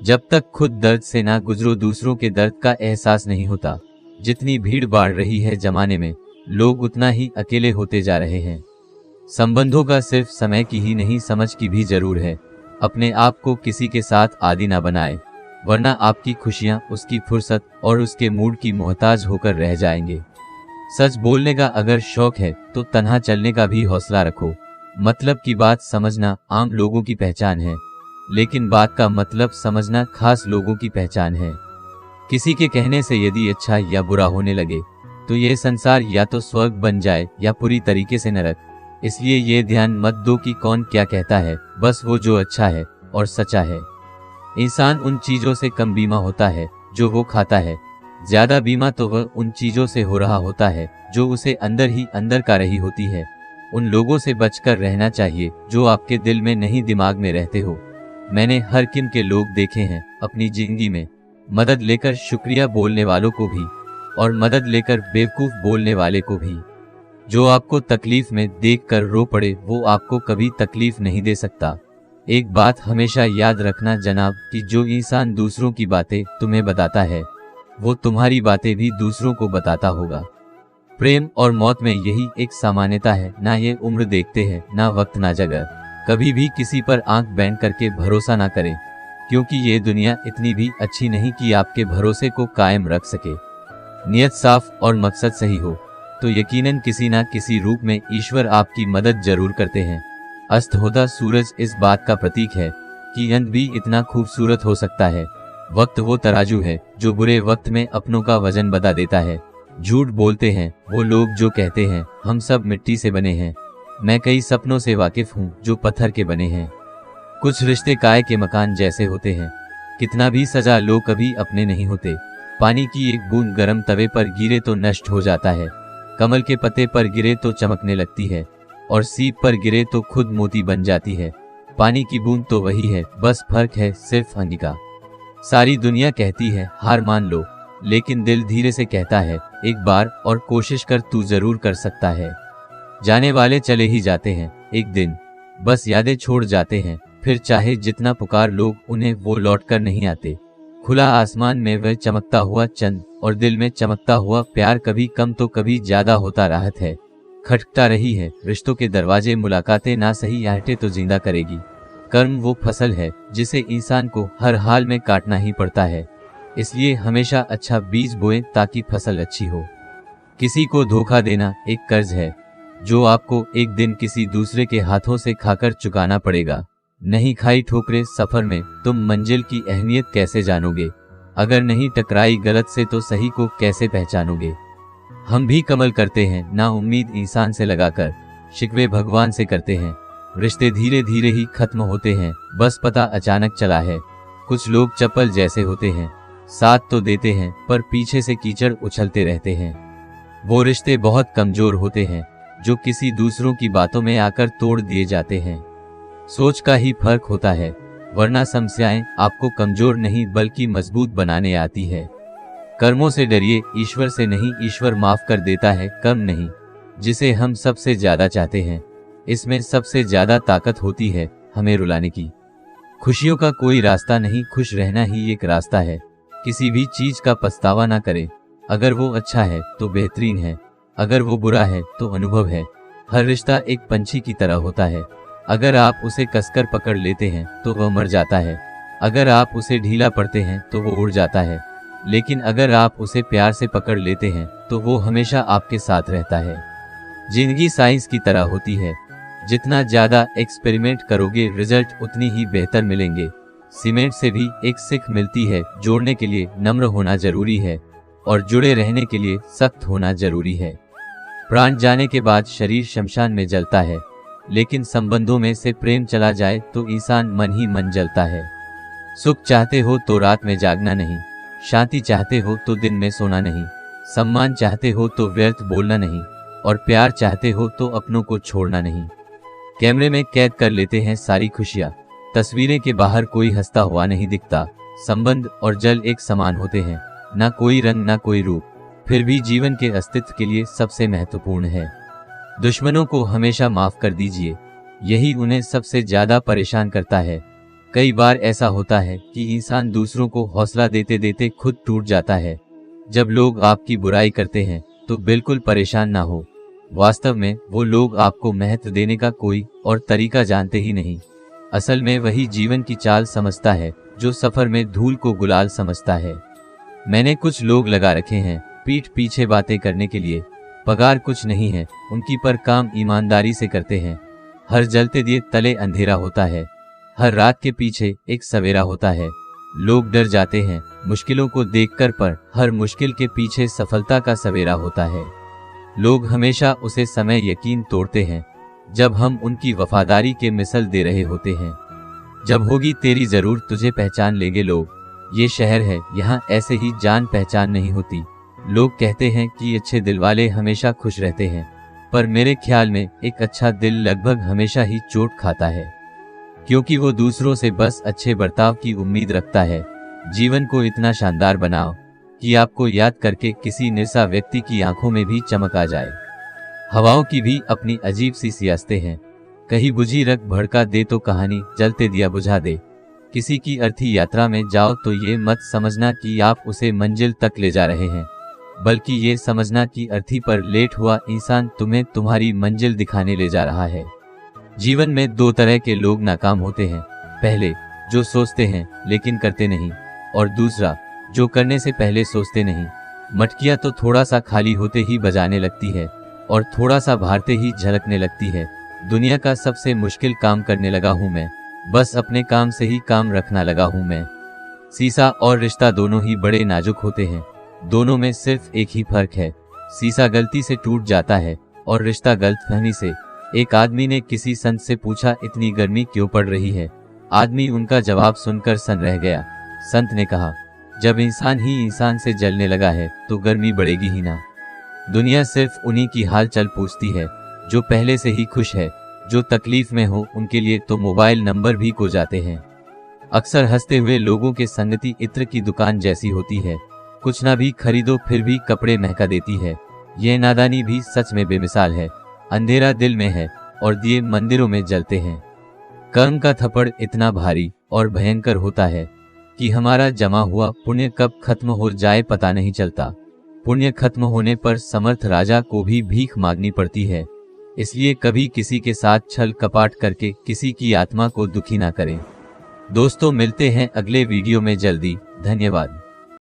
जब तक खुद दर्द से ना गुजरो दूसरों के दर्द का एहसास नहीं होता। जितनी भीड़ बढ़ रही है जमाने में, लोग उतना ही अकेले होते जा रहे हैं। संबंधों का सिर्फ समय की ही नहीं, समझ की भी जरूर है। अपने आप को किसी के साथ आदी ना बनाए, वरना आपकी खुशियां उसकी फुर्सत और उसके मूड की मोहताज होकर रह जाएंगे। सच बोलने का अगर शौक है तो तन्हा चलने का भी हौसला रखो। मतलब की बात समझना आम लोगों की पहचान है, लेकिन बात का मतलब समझना खास लोगों की पहचान है। किसी के कहने से यदि अच्छा या बुरा होने लगे तो यह संसार या तो स्वर्ग बन जाए या पूरी तरीके से नरक। इसलिए ये ध्यान मत दो कि कौन क्या कहता है, बस वो जो अच्छा है और सच्चा है। इंसान उन चीजों से कम बीमा होता है जो वो खाता है, ज्यादा बीमा तो वह उन चीजों से हो रहा होता है जो उसे अंदर ही अंदर का रही होती है। उन लोगों से बचकर रहना चाहिए जो आपके दिल में नहीं दिमाग में रहते हो। मैंने हर किस्म के लोग देखे हैं अपनी जिंदगी में, मदद लेकर शुक्रिया बोलने वालों को भी और मदद लेकर बेवकूफ बोलने वाले को भी। जो आपको तकलीफ में देखकर रो पड़े वो आपको कभी तकलीफ नहीं दे सकता। एक बात हमेशा याद रखना जनाब, कि जो इंसान दूसरों की बातें तुम्हें बताता है वो तुम्हारी बातें भी दूसरों को बताता होगा। प्रेम और मौत में यही एक सामान्यता है, ना ये उम्र देखते हैं, ना वक्त, ना जगह। कभी भी किसी पर आंख बैंड करके भरोसा ना करें, क्योंकि ये दुनिया इतनी भी अच्छी नहीं कि आपके भरोसे को कायम रख सके। नियत साफ और मकसद सही हो तो यकीनन किसी ना किसी रूप में ईश्वर आपकी मदद जरूर करते हैं। अस्त होता सूरज इस बात का प्रतीक है कि अंत भी इतना खूबसूरत हो सकता है। वक्त वो तराजू है जो बुरे वक्त में अपनों का वजन बता देता है। झूठ बोलते हैं वो लोग जो कहते हैं हम सब मिट्टी से बने हैं। मैं कई सपनों से वाकिफ हूँ जो पत्थर के बने हैं। कुछ रिश्ते काय के मकान जैसे होते हैं, कितना भी सजा लो कभी अपने नहीं होते। पानी की एक बूंद गर्म तवे पर गिरे तो नष्ट हो जाता है, कमल के पत्ते पर गिरे तो चमकने लगती है, और सीप पर गिरे तो खुद मोती बन जाती है। पानी की बूंद तो वही है, बस फर्क है सिर्फ पानी का। सारी दुनिया कहती है हार मान लो, लेकिन दिल धीरे से कहता है एक बार और कोशिश कर, तू जरूर कर सकता है। जाने वाले चले ही जाते हैं एक दिन, बस यादें छोड़ जाते हैं, फिर चाहे जितना पुकार लोग उन्हें वो लौट कर नहीं आते। खुला आसमान में वह चमकता हुआ चंद और दिल में चमकता हुआ प्यार कभी कम तो कभी ज्यादा होता राहत है। खटखटा रही है रिश्तों के दरवाजे, मुलाकातें ना सही आहटे तो जिंदा करेगी। कर्म वो फसल है जिसे इंसान को हर हाल में काटना ही पड़ता है, इसलिए हमेशा अच्छा बीज बोएं ताकि फसल अच्छी हो। किसी को धोखा देना एक कर्ज है जो आपको एक दिन किसी दूसरे के हाथों से खाकर चुकाना पड़ेगा। नहीं खाई ठोकरें सफर में तुम मंजिल की अहमियत कैसे जानोगे? अगर नहीं टकराई गलत से तो सही को कैसे पहचानोगे? हम भी कमल करते हैं ना उम्मीद इंसान से लगाकर, शिकवे भगवान से करते हैं। रिश्ते धीरे धीरे ही खत्म होते हैं, बस पता अचानक चला है। कुछ लोग चप्पल जैसे होते हैं, साथ तो देते हैं पर पीछे से कीचड़ उछलते रहते हैं। वो रिश्ते बहुत कमजोर होते हैं जो किसी दूसरों की बातों में आकर तोड़ दिए जाते हैं। सोच का ही फर्क होता है, वरना समस्याएं आपको कमजोर नहीं बल्कि मजबूत बनाने आती है। कर्मों से डरिए, ईश्वर से नहीं। ईश्वर माफ कर देता है कर्म नहीं, जिसे हम सबसे ज्यादा चाहते हैं। इसमें सबसे ज्यादा ताकत होती है हमें रुलाने की। खुशियों का कोई रास्ता नहीं, खुश रहना ही एक रास्ता है। किसी भी चीज का पछतावा ना करें। अगर वो अच्छा है तो बेहतरीन है, अगर वो बुरा है तो अनुभव है। हर रिश्ता एक पंछी की तरह होता है, अगर आप उसे कसकर पकड़ लेते हैं तो वह मर जाता है, अगर आप उसे ढीला पड़ते हैं तो वो उड़ जाता है, लेकिन अगर आप उसे प्यार से पकड़ लेते हैं तो वो हमेशा आपके साथ रहता है। जिंदगी साइंस की तरह होती है, जितना ज्यादा एक्सपेरिमेंट करोगे रिजल्ट उतनी ही बेहतर मिलेंगे। सीमेंट से भी एक सीख मिलती है, जोड़ने के लिए नम्र होना जरूरी है और जुड़े रहने के लिए सख्त होना जरूरी है। प्राण जाने के बाद शरीर शमशान में जलता है, लेकिन संबंधों में से प्रेम चला जाए तो इंसान मन ही मन जलता है। सुख चाहते हो तो रात में जागना नहीं, शांति चाहते हो तो दिन में सोना नहीं, सम्मान चाहते हो तो व्यर्थ बोलना नहीं, और प्यार चाहते हो तो अपनों को छोड़ना नहीं। कैमरे में कैद कर लेते हैं सारी खुशियां, तस्वीरें के बाहर कोई हंसता हुआ नहीं दिखता। संबंध और जल एक समान होते हैं, ना कोई रंग ना कोई रूप, फिर भी जीवन के अस्तित्व के लिए सबसे महत्वपूर्ण है। दुश्मनों को हमेशा माफ कर दीजिए, यही उन्हें सबसे ज्यादा परेशान करता है। कई बार ऐसा होता है कि इंसान दूसरों को हौसला देते देते खुद टूट जाता है। जब लोग आपकी बुराई करते हैं तो बिल्कुल परेशान ना हो। वास्तव में वो लोग आपको महत्व देने का कोई और तरीका जानते ही नहीं। असल में वही जीवन की चाल समझता है जो सफर में धूल को गुलाल समझता है। मैंने कुछ लोग लगा रखे हैं पीठ पीछे बातें करने के लिए। पगार कुछ नहीं है उनकी, पर काम ईमानदारी से करते हैं। हर जलते दिए तले अंधेरा होता है, हर रात के पीछे एक सवेरा होता है। लोग डर जाते हैं मुश्किलों को देखकर, पर हर मुश्किल के पीछे सफलता का सवेरा होता है। लोग हमेशा उसे समय यकीन तोड़ते हैं जब हम उनकी वफादारी के मिसल दे रहे होते हैं। जब होगी तेरी जरूरत तुझे पहचान लेंगे लोग। ये शहर है यहाँ ऐसे ही जान पहचान नहीं होती। लोग कहते हैं कि अच्छे दिल वाले हमेशा खुश रहते हैं, पर मेरे ख्याल में एक अच्छा दिल लगभग हमेशा ही चोट खाता है, क्योंकि वो दूसरों से बस अच्छे बर्ताव की उम्मीद रखता है। जीवन को इतना शानदार बनाओ कि आपको याद करके किसी निरसा व्यक्ति की आंखों में भी चमक आ जाए। हवाओं की भी अपनी अजीब सी सियासतें हैं। कहीं बुझी रख भड़का दे तो कहानी जलते दिया बुझा दे। किसी की अर्थी यात्रा में जाओ तो ये मत समझना कि आप उसे मंजिल तक ले जा रहे हैं, बल्कि ये समझना कि अर्थी पर लेट हुआ इंसान तुम्हें तुम्हारी मंजिल दिखाने ले जा रहा है। जीवन में दो तरह के लोग नाकाम होते हैं। पहले जो सोचते हैं लेकिन करते नहीं, और दूसरा जो करने से पहले सोचते नहीं। मटकियां तो थोड़ा सा खाली होते ही बजाने लगती है और थोड़ा सा भारते ही झलकने लगती है। दुनिया का सबसे मुश्किल काम करने लगा हूं मैं, बस अपने काम से ही काम रखना लगा हूं मैं। शीशा और रिश्ता दोनों ही बड़े नाजुक होते हैं। दोनों में सिर्फ एक ही फर्क है, शीशा गलती से टूट जाता है और रिश्ता गलतफहमी से। एक आदमी ने किसी संत से पूछा, इतनी गर्मी क्यों पड़ रही है? आदमी उनका जवाब सुनकर सन रह गया। संत ने कहा, जब इंसान ही इंसान से जलने लगा है तो गर्मी बढ़ेगी ही ना। दुनिया सिर्फ उन्हीं की हाल चाल पूछती है जो पहले से ही खुश है। जो तकलीफ में हो उनके लिए तो मोबाइल नंबर भी खो जाते हैं। अक्सर हंसते हुए लोगों के संगति इत्र की दुकान जैसी होती है। कुछ ना भी खरीदो फिर भी कपड़े महका देती है। यह नादानी भी सच में बेमिसाल है। अंधेरा दिल में है और दिए मंदिरों में जलते हैं। कर्म का थप्पड़ इतना भारी और भयंकर होता है कि हमारा जमा हुआ पुण्य कब खत्म हो जाए पता नहीं चलता। पुण्य खत्म होने पर समर्थ राजा को भी भीख मांगनी पड़ती है। इसलिए कभी किसी के साथ छल कपाट करके किसी की आत्मा को दुखी ना करें। दोस्तों, मिलते हैं अगले वीडियो में जल्दी। धन्यवाद।